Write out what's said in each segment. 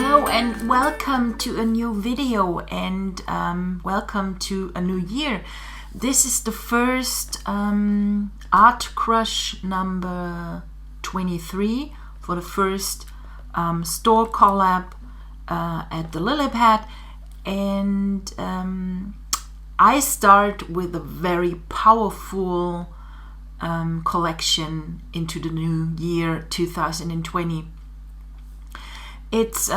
Hello and welcome to a new video and welcome to a new year. This is the first artCrush number 23 for the first store collab at the Lily Pad, and I start with a very powerful collection into the new year 2020. It's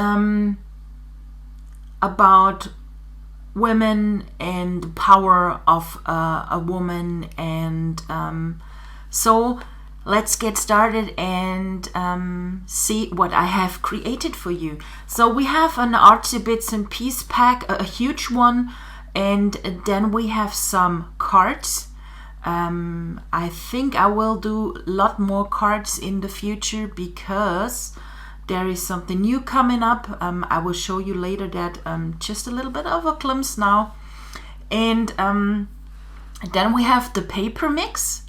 about women and the power of a woman, and so let's get started and see what I have created for you. So we have an artsy bits and piece pack, a huge one, and then we have some cards. I think I will do a lot more cards in the future because there is something new coming up. I will show you later that, just a little bit of a glimpse now. And then we have the paper mix,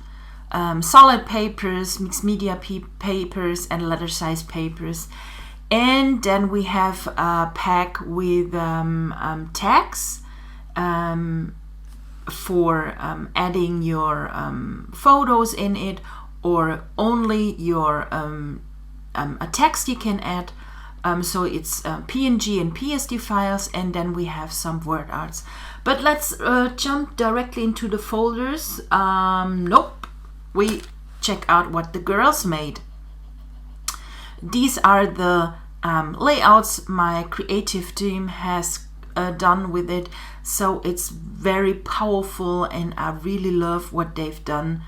solid papers, mixed media papers, and letter size papers. And then we have a pack with tags for adding your photos in it, or only your a text you can add. So it's PNG and PSD files, and then we have some word arts. But let's jump directly into the folders. Nope, we check out what the girls made. These are the layouts my creative team has done with it, so it's very powerful, and I really love what they've done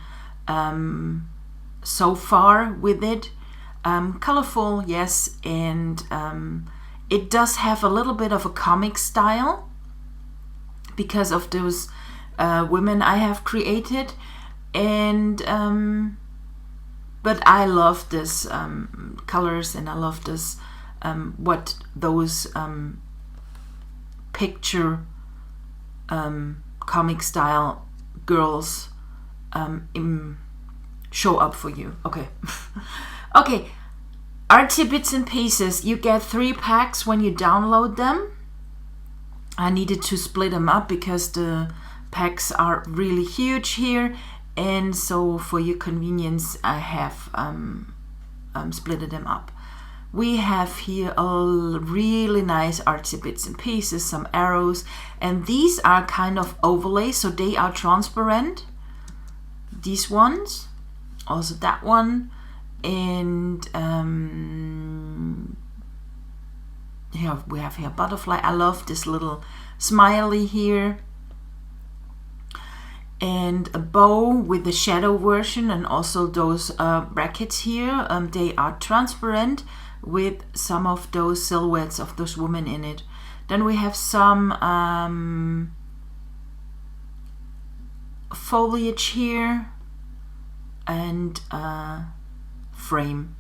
so far with it. Colorful, yes, and it does have a little bit of a comic style because of those women I have created, and but I love this colors, and I love this what those picture comic style girls show up for you. Okay. Okay, artsy bits and pieces. You get 3 packs when you download them. I needed to split them up because the packs are really huge here, and so for your convenience I have split them up. We have here a really nice artsy bits and pieces, some arrows, and these are kind of overlays, so they are transparent. These ones, also that one. And here we have here butterfly. I love this little smiley here, and a bow with the shadow version, and also those brackets here. They are transparent with some of those silhouettes of those women in it. Then we have some foliage here, and frame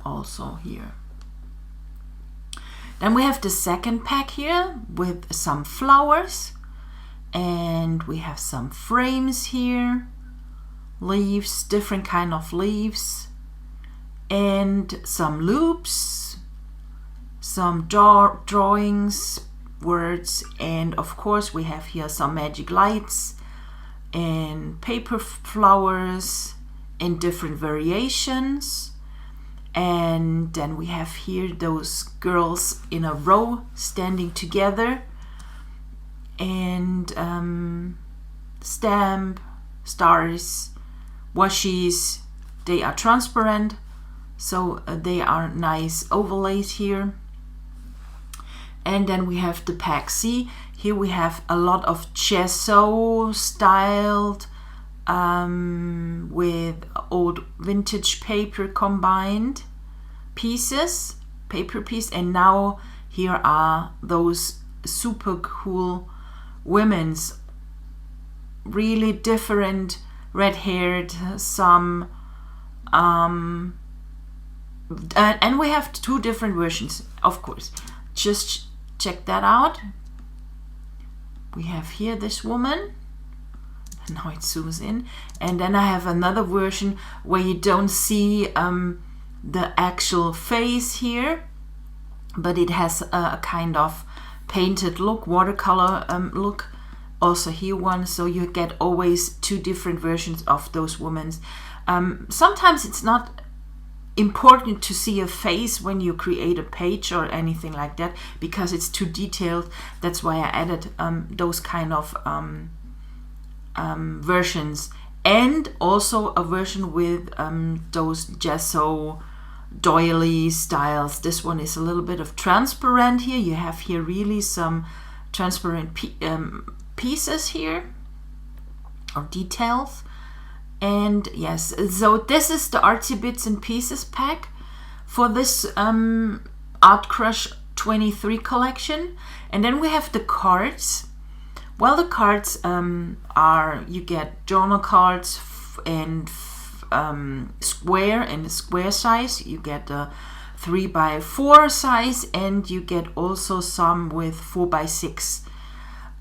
also here. Then we have the second pack here with some flowers, and we have some frames here, leaves, different kind of leaves, and some loops, some drawings, words, and of course we have here some magic lights and paper flowers in different variations. And then we have here those girls in a row standing together, and stamp, stars, washies. They are transparent, so they are nice overlays here. And then we have the pack C. Here we have a lot of gesso styled with old vintage paper combined pieces, paper piece, and now here are those super cool women's, really different, red-haired, some and we have 2 different versions, of course. Just check that out. We have here this woman. Now it zooms in, and then I have another version where you don't see the actual face here, but it has a kind of painted look, watercolor look. Also here one, so you get always two different versions of those women. Sometimes it's not important to see a face when you create a page or anything like that, because it's too detailed. That's why I added those kind of versions, and also a version with those gesso doily styles. This one is a little bit of transparent here. You have here really some transparent pieces here, or details. And yes, so this is the Artsy Bits and Pieces pack for this artCrush 23 collection. And then we have the cards. Well, the cards are, you get journal cards and square size. You get a 3x4 size, and you get also some with 4x6.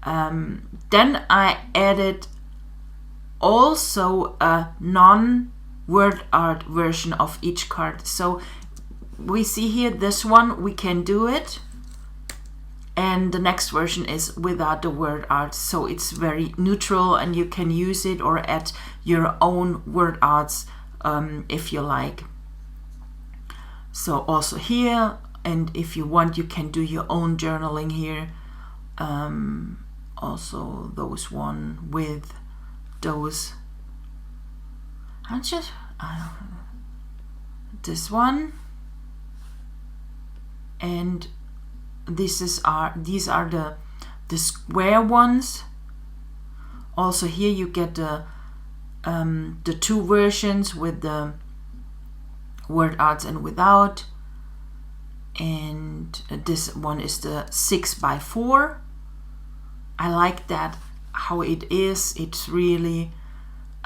Then I added also a non-word art version of each card. So we see here this one, we can do it, and the next version is without the word art, so it's very neutral and you can use it or add your own word arts if you like. So also here, and if you want, you can do your own journaling here. Also those one with those, this one, and these are the square ones. Also here you get the two versions with the word arts and without, and this one is the 6x4. I like that how it is. It's really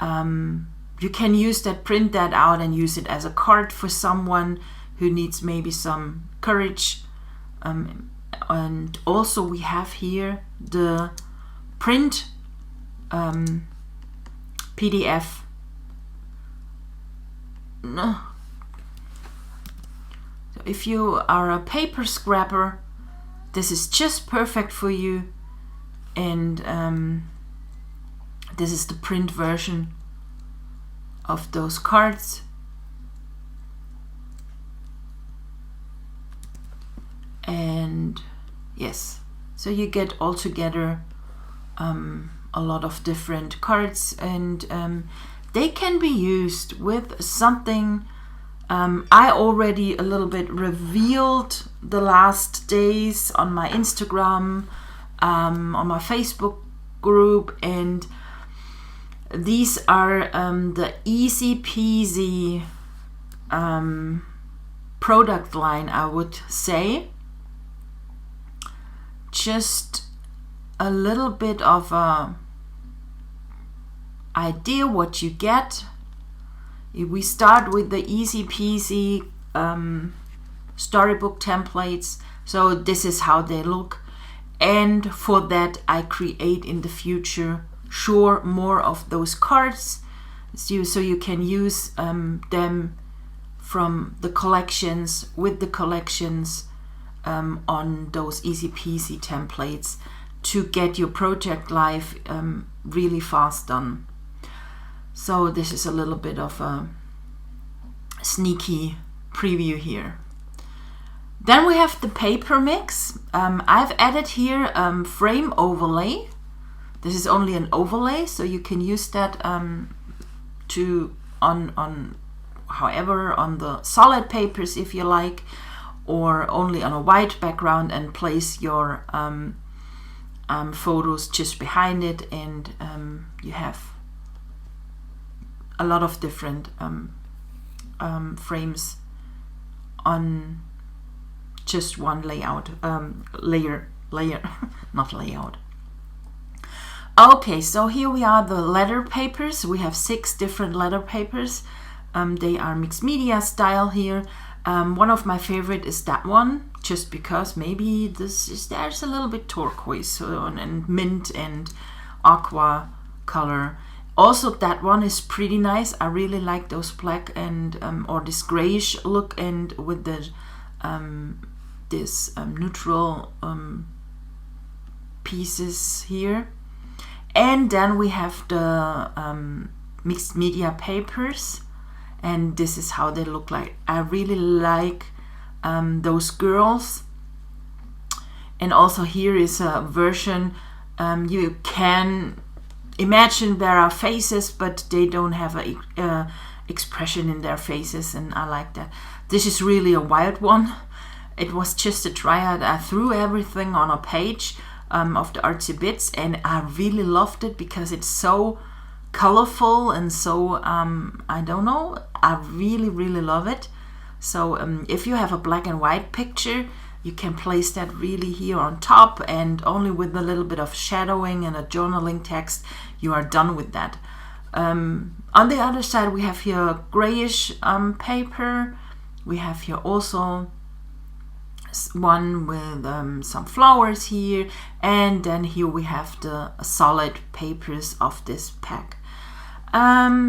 you can use that, print that out and use it as a card for someone who needs maybe some courage. And also we have here the print PDF. So if you are a paper scrapper, this is just perfect for you. And this is the print version of those cards. And yes, so you get all together a lot of different cards, and they can be used with something. I already a little bit revealed the last days on my Instagram, on my Facebook group, and these are the easy peasy product line, I would say. Just a little bit of a idea what you get. We start with the easy peasy storybook templates. So this is how they look, and for that I create in the future more of those cards, so you can use them from the collections, with the collections on those easy peasy templates to get your project live really fast done. So this is a little bit of a sneaky preview here. Then we have the paper mix. I've added here frame overlay. This is only an overlay, so you can use that to on however on the solid papers if you like, or only on a white background, and place your photos just behind it, and you have a lot of different frames on just one layout, layer, not layout. Okay, so here we are, the letter papers. We have 6 different letter papers. They are mixed media style here. One of my favorite is that one, just because maybe there's a little bit turquoise and mint and aqua color. Also, that one is pretty nice. I really like those black and or this grayish look, and with the this neutral pieces here. And then we have the mixed media papers, and this is how they look like. I really like those girls. And also here is a version, you can imagine there are faces, but they don't have a expression in their faces, and I like that. This is really a wild one. It was just a tryout. I threw everything on a page of the artsy bits, and I really loved it because it's so colorful and so I don't know, I really love it. So if you have a black and white picture, you can place that really here on top, and only with a little bit of shadowing and a journaling text, you are done with that. On the other side, we have here grayish paper. We have here also one with some flowers here, and then here we have the solid papers of this pack.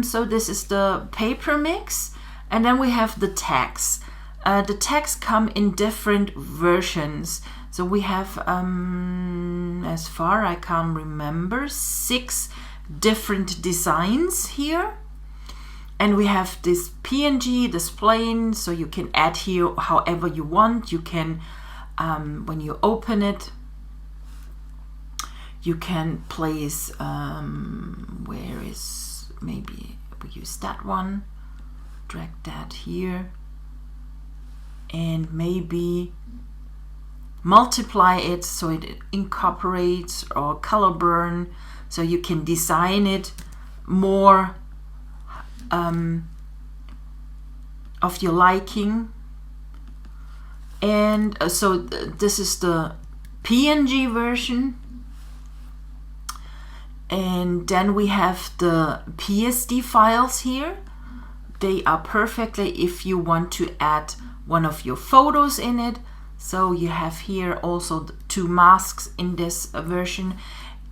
So this is the paper mix, and then we have the tags. The tags come in different versions. So we have, as far I can remember, 6 different designs here. And we have this PNG, this plain, so you can add here however you want. You can, when you open it, you can place, where is, maybe we use that one, drag that here, and maybe multiply it so it incorporates, or color burn, so you can design it more of your liking. And so this is the PNG version, and then we have the PSD files here. They are perfectly if you want to add one of your photos in it. So you have here also the 2 masks in this version,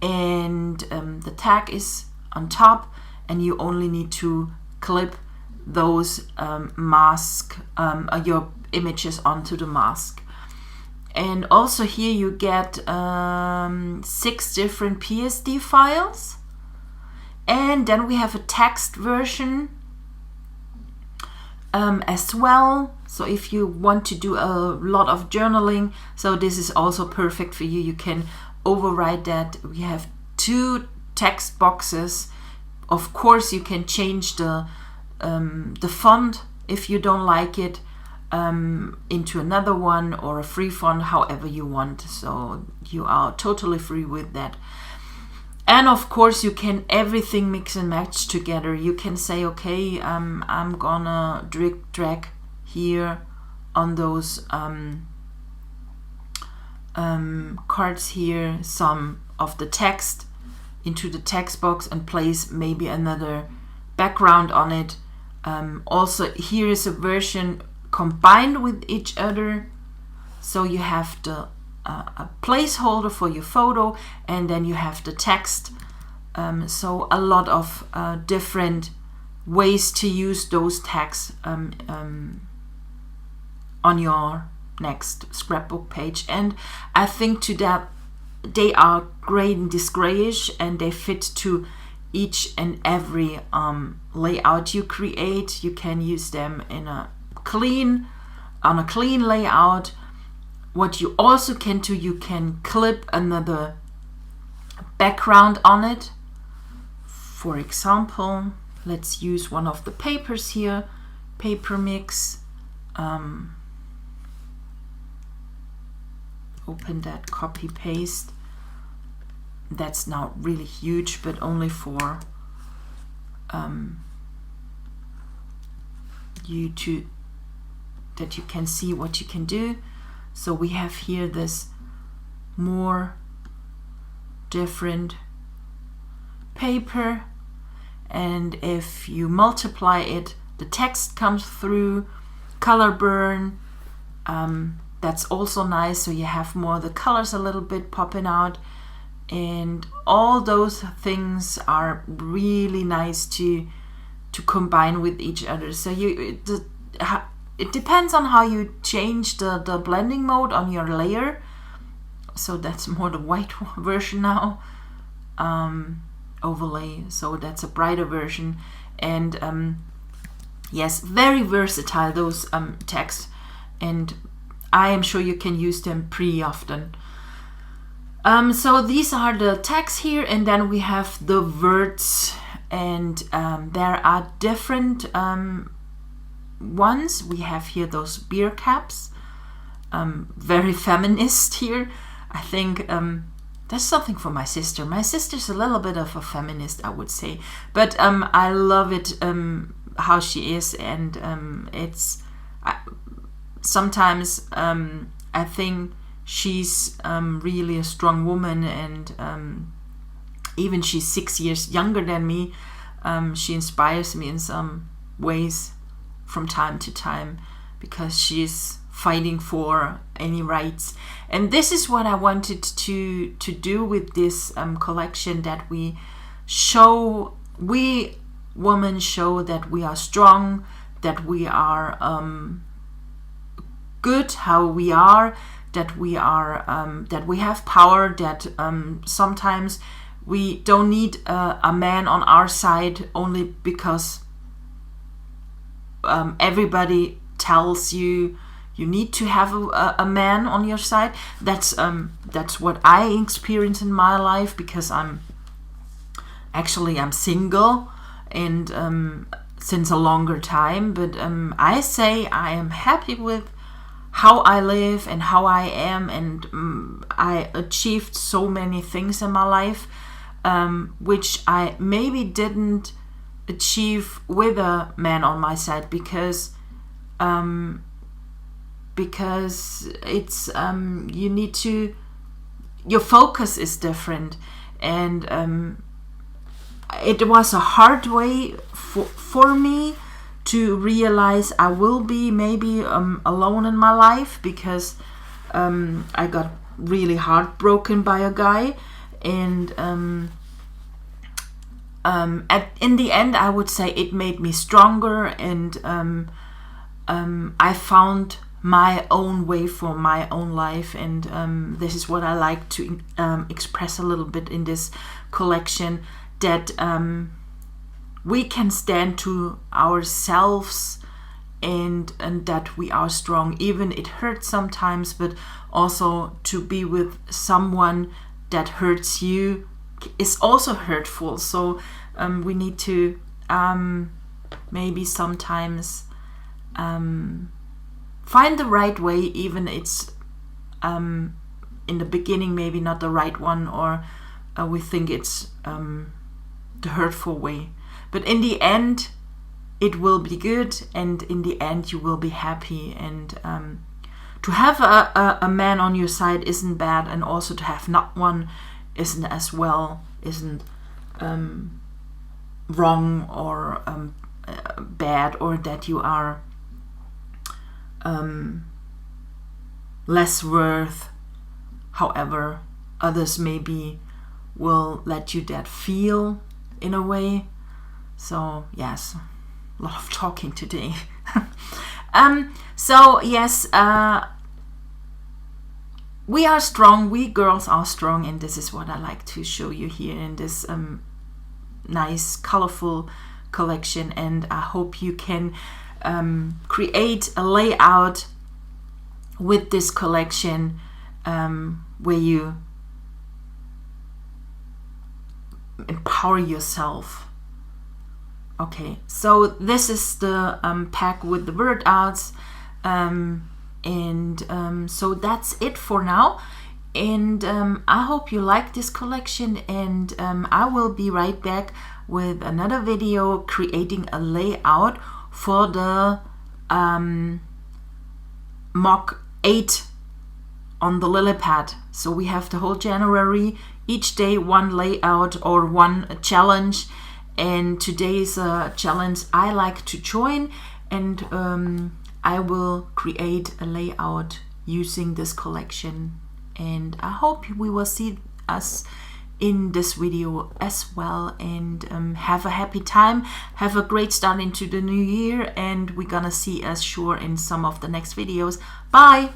and the tag is on top, and you only need to clip those your images onto the mask. And also here you get 6 different PSD files, and then we have a text version as well. So if you want to do a lot of journaling, so this is also perfect for you. You can override that. We have 2 text boxes. Of course, you can change the font if you don't like it into another one, or a free font, however you want. So you are totally free with that. And of course, you can everything mix and match together. You can say, okay, I'm gonna drag here on those cards here some of the text into the text box and place maybe another background on it. Also, here is a version combined with each other. So you have the a placeholder for your photo, and then you have the text. So a lot of different ways to use those tags on your next scrapbook page. And I think to that they are great in this grayish, and they fit to each and every layout you create. You can use them in a clean layout. What you also can do, you can clip another background on it. For example, let's use one of the papers here, paper mix. Open that, copy paste. That's now really huge, but only for that you can see what you can do. So we have here this more different paper, and if you multiply it, the text comes through, color burn, that's also nice, so you have more the colors a little bit popping out, and all those things are really nice to combine with each other. So it depends on how you change the blending mode on your layer. So that's more the white version now. Overlay, so that's a brighter version. And yes, very versatile, those tags, and I am sure you can use them pretty often. So these are the tags here, and then we have the words, and there are different ones. We have here those beer caps, very feminist here. I think that's something for my sister. My sister's a little bit of a feminist, I would say, but I love it how she is, and sometimes I think she's really a strong woman, and even she's 6 years younger than me. She inspires me in some ways from time to time, because she's fighting for any rights. And this is what I wanted to do with this collection, that we women show that we are strong, that we are good how we are, that we have power, that sometimes we don't need a man on our side only because everybody tells you need to have a man on your side. That's what I experience in my life, because I'm single, and since a longer time. But I say I am happy with how I live and how I am, and I achieved so many things in my life, which I maybe didn't achieve with a man on my side, because it's you need to, your focus is different, and it was a hard way for me to realize I will be maybe alone in my life, because I got really heartbroken by a guy, and in the end I would say it made me stronger, and I found my own way for my own life, and this is what I like to express a little bit in this collection, that we can stand to ourselves, and that we are strong, even it hurts sometimes, but also to be with someone that hurts you is also hurtful. So we need to maybe sometimes find the right way, even it's in the beginning maybe not the right one, or we think it's the hurtful way, but in the end it will be good, and in the end you will be happy. And to have a man on your side isn't bad, and also to have not one isn't wrong or bad, or that you are less worth, however others maybe will let you that feel in a way. So yes, a lot of talking today. So yes, we are strong, we girls are strong, and this is what I like to show you here in this nice colorful collection. And I hope you can create a layout with this collection where you empower yourself. Okay, so this is the pack with the word arts, and so that's it for now. And I hope you like this collection, and I will be right back with another video creating a layout for the mock 8 on the lily pad. So we have the whole January, each day one layout or one challenge, and today is a challenge I like to join, and I will create a layout using this collection, and I hope we will see us in this video as well. And have a happy time, have a great start into the new year, and we're gonna see us sure in some of the next videos. Bye.